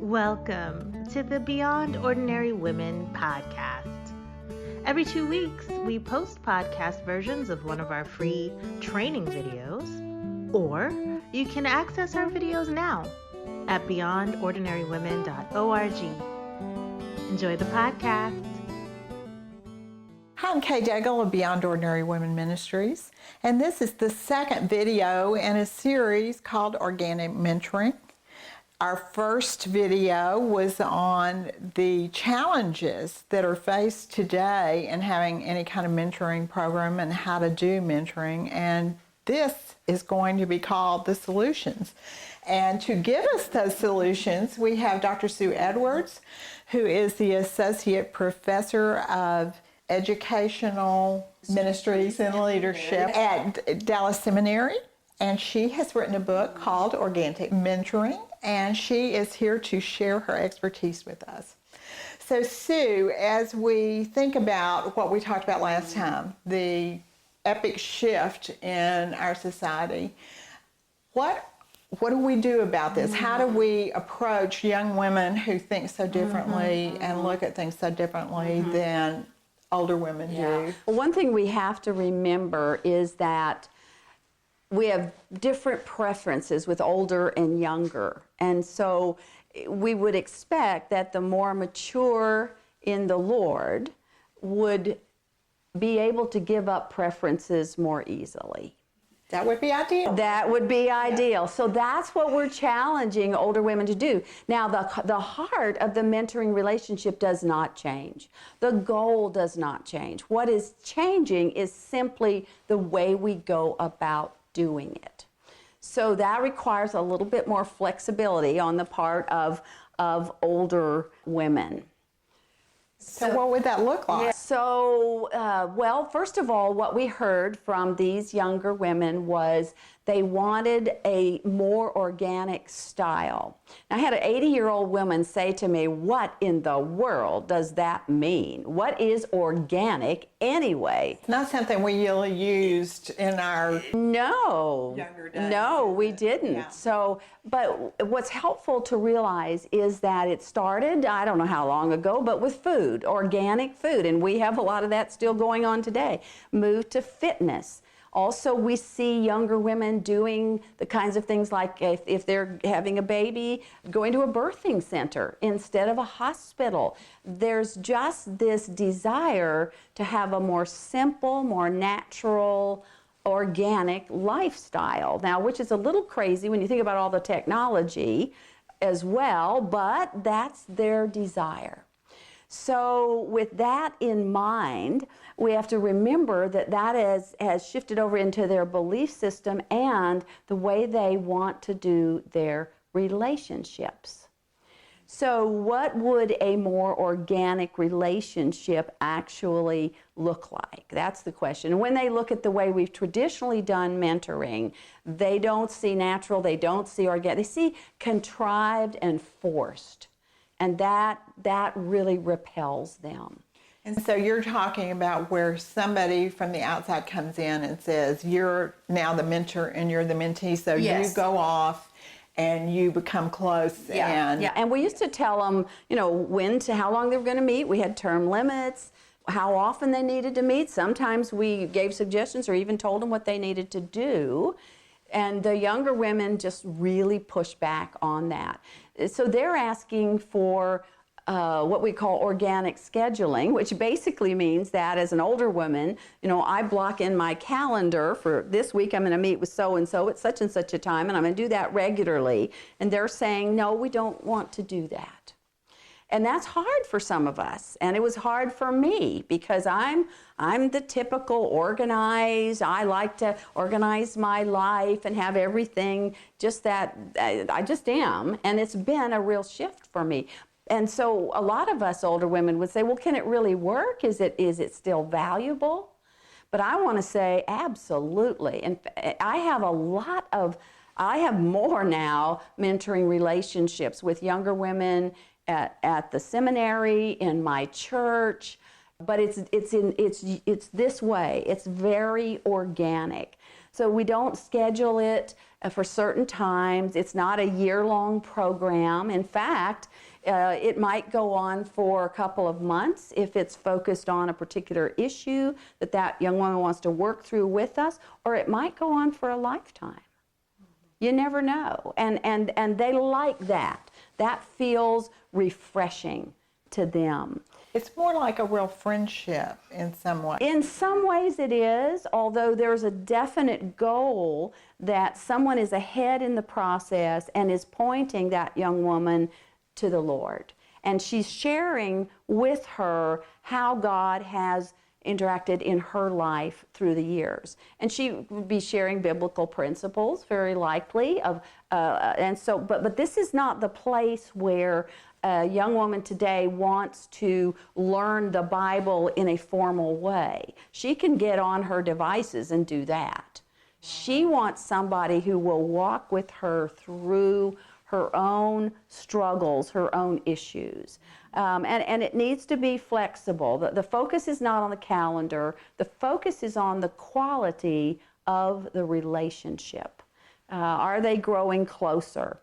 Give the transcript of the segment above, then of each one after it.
Welcome to the Beyond Ordinary Women podcast. Every 2 weeks, we post podcast versions of one of our free training videos, or you can access our videos now at beyondordinarywomen.org. Enjoy the podcast. Hi, I'm Daigle of Beyond Ordinary Women Ministries, and this is the second video in a series called Organic Mentoring. Our first video was on the challenges that are faced today in having any kind of mentoring program and how to do mentoring, and this is going to be called the solutions. And to give us those solutions, we have Dr. Sue Edwards, who is the Associate Professor of Educational Ministries and Leadership at Dallas Seminary, and she has written a book called Organic Mentoring, and she is here to share her expertise with us. So Sue, as we think about what we talked about last time, the epic shift in our society, what do we do about this? How do we approach young women who think so differently and look at things so differently than older women do? Well, one thing we have to remember is that we have different preferences with older and younger. And so we would expect that the more mature in the Lord would be able to give up preferences more easily. That would be ideal. That would be ideal. So that's what we're challenging older women to do. Now, the heart of the mentoring relationship does not change. The goal does not change. What is changing is simply the way we go about doing it. So that requires a little bit more flexibility on the part of older women. So what would that look like? So, well, first of all, what we heard from these younger women was they wanted a more organic style. Now, I had an 80-year-old woman say to me, "What in the world does that mean? What is organic anyway?" Not something we really used in our younger days. No, we didn't. Yeah. So, but what's helpful to realize is that it started, I don't know how long ago, but with food, organic food, and we have a lot of that still going on today. Moved to fitness. Also, we see younger women doing the kinds of things like if they're having a baby, going to a birthing center instead of a hospital. There's just this desire to have a more simple, more natural, organic lifestyle. Now, which is a little crazy when you think about all the technology as well, but that's their desire. So with that in mind, we have to remember that has shifted over into their belief system and the way they want to do their relationships. So what would a more organic relationship actually look like? That's the question. And when they look at the way we've traditionally done mentoring, they don't see natural, they don't see organic, they see contrived and forced. And that really repels them. And so you're talking about where somebody from the outside comes in and says, "You're now the mentor and you're the mentee, so Yes. you go off and you become close." And we used to tell them, how long they were going to meet. We had term limits, how often they needed to meet. Sometimes we gave suggestions or even told them what they needed to do. And the younger women just really push back on that. So they're asking for what we call organic scheduling, which basically means that as an older woman, I block in my calendar for this week I'm going to meet with so-and-so at such and such a time, and I'm going to do that regularly. And they're saying, no, we don't want to do that. And that's hard for some of us, and it was hard for me because I'm the typical organized. I like to organize my life and have everything just that I just am, and it's been a real shift for me. And so a lot of us older women would say, well, can it really work? Is it still valuable? But I want to say absolutely. And I have more now mentoring relationships with younger women at the seminary, in my church, but it's this way. It's very organic. So we don't schedule it for certain times. It's not a year-long program. In fact, it might go on for a couple of months if it's focused on a particular issue that young woman wants to work through with us, or it might go on for a lifetime. You never know. And they like that. That feels refreshing to them. It's more like a real friendship in some ways. In some ways it is, although there's a definite goal that someone is ahead in the process and is pointing that young woman to the Lord. And she's sharing with her how God has interacted in her life through the years. And she would be sharing biblical principles, very likely. But this is not the place where a young woman today wants to learn the Bible in a formal way. She can get on her devices and do that. She wants somebody who will walk with her through her own struggles, her own issues. And it needs to be flexible. The focus is not on the calendar. The focus is on the quality of the relationship. Are they growing closer?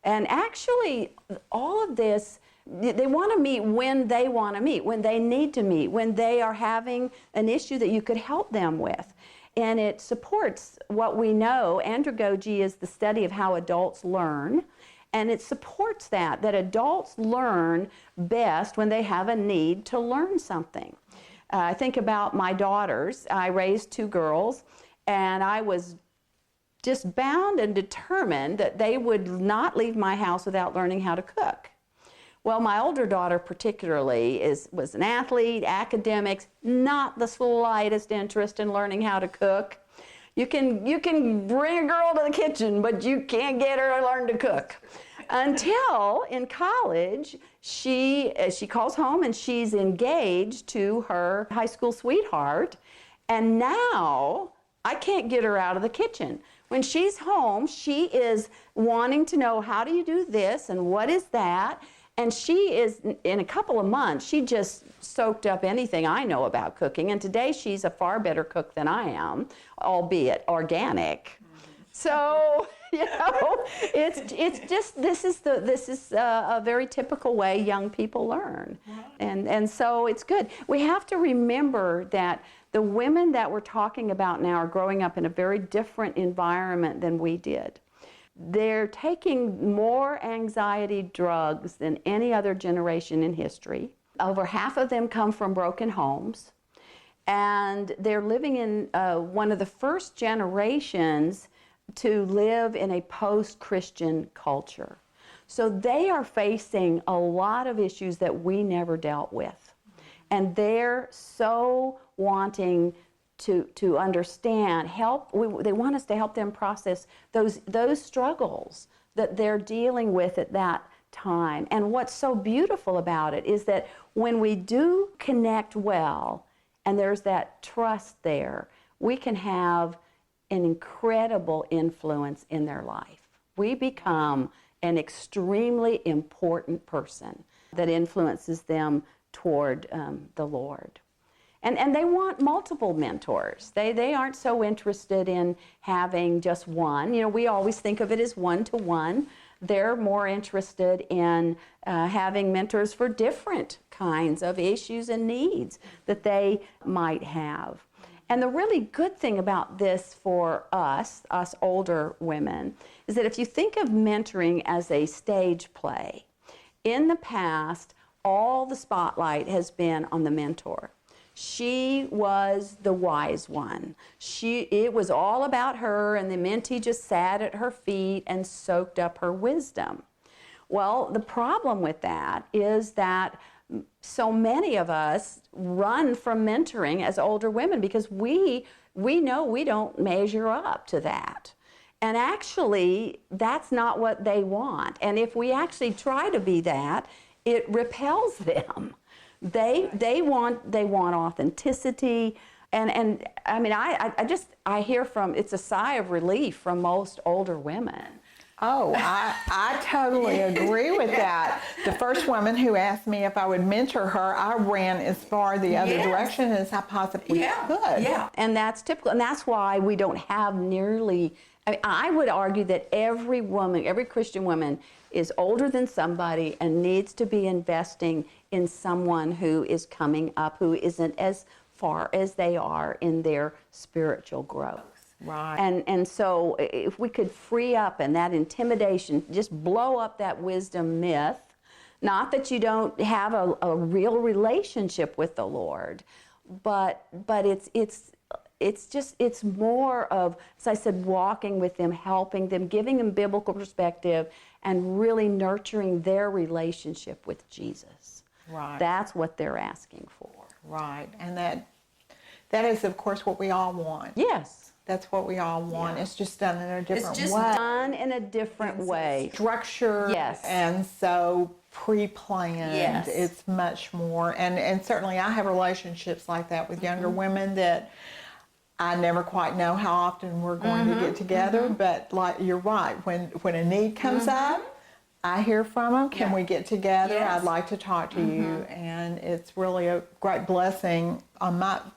And actually, all of this, they want to meet when they want to meet, when they need to meet, when they are having an issue that you could help them with. And it supports what we know. Andragogy is the study of how adults learn. And it supports that adults learn best when they have a need to learn something. I think about my daughters. I raised 2 girls, and I was just bound and determined that they would not leave my house without learning how to cook. Well, my older daughter particularly was an athlete, academics, not the slightest interest in learning how to cook. You can bring a girl to the kitchen, but you can't get her to learn to cook. Until in college, she calls home and she's engaged to her high school sweetheart, and now I can't get her out of the kitchen. When she's home, she is wanting to know, how do you do this and what is that? And she is, in a couple of months, she just soaked up anything I know about cooking. And today she's a far better cook than I am, albeit organic. So, it's just, this is a very typical way young people learn. And so it's good. We have to remember that the women that we're talking about now are growing up in a very different environment than we did. They're taking more anxiety drugs than any other generation in history. Over half of them come from broken homes. And they're living in one of the first generations to live in a post-Christian culture. So they are facing a lot of issues that we never dealt with. And they're so wanting to understand, they want us to help them process those struggles that they're dealing with at that time. And what's so beautiful about it is that when we do connect well, and there's that trust there, we can have an incredible influence in their life. We become an extremely important person that influences them toward the Lord. And they want multiple mentors. They aren't so interested in having just one. We always think of it as one-to-one. They're more interested in having mentors for different kinds of issues and needs that they might have. And the really good thing about this for us older women, is that if you think of mentoring as a stage play, in the past, all the spotlight has been on the mentor. She was the wise one. It was all about her, and the mentee just sat at her feet and soaked up her wisdom. Well, the problem with that is that so many of us run from mentoring as older women because we know we don't measure up to that. And actually, that's not what they want. And if we actually try to be that, it repels them. They want authenticity, and I mean I hear it's a sigh of relief from most older women. Oh, I totally agree with that. The first woman who asked me if I would mentor her, I ran as far the other direction as I possibly could. Yeah, and that's typical, and that's why we don't have nearly, I would argue that every woman, every Christian woman is older than somebody and needs to be investing in someone who is coming up, who isn't as far as they are in their spiritual growth. Right. And so if we could free up and that intimidation, just blow up that wisdom myth, not that you don't have a real relationship with the Lord, but it's more of, as I said, walking with them, helping them, giving them biblical perspective, and really nurturing their relationship with Jesus. Right. That's what they're asking for. Right. And that is, of course, what we all want. Yes. That's what we all want. Yeah. It's just done in a different way. It's just done in a different way. Structured. Yes. And so pre-planned. Yes. It's much more. And certainly I have relationships like that with younger women that I never quite know how often we're going to get together. But like you're right, when a need comes up, I hear from them. Can we get together? Yes. I'd like to talk to you. And it's really a great blessing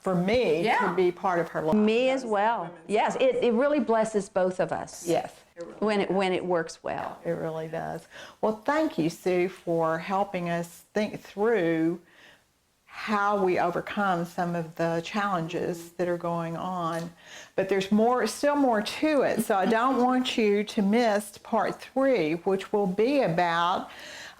for me to be part of her life. Me as well. Yes, it really blesses both of us. Yes. When it works well. It really does. Well, thank you, Sue, for helping us think through how we overcome some of the challenges that are going on. But there's still more to it. So I don't want you to miss part 3, which will be about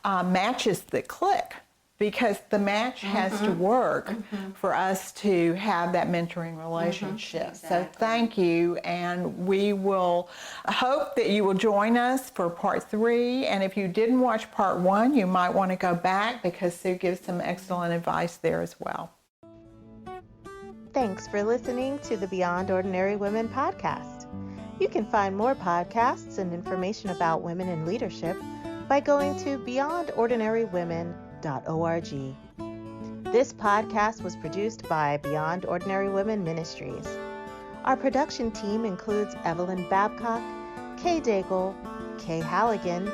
matches that click. Because the match has to work for us to have that mentoring relationship. Exactly. So thank you, and we will hope that you will join us for part 3. And if you didn't watch part 1, you might want to go back because Sue gives some excellent advice there as well. Thanks for listening to the Beyond Ordinary Women podcast. You can find more podcasts and information about women in leadership by going to beyondordinarywomen.org. This podcast was produced by Beyond Ordinary Women Ministries. Our production team includes Evelyn Babcock, Kay Daigle, Kay Halligan,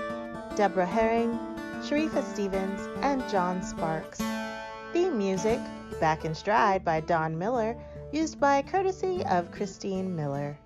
Deborah Herring, Sharifa Stevens, and John Sparks. Theme music, Back in Stride by Don Miller, used by courtesy of Christine Miller.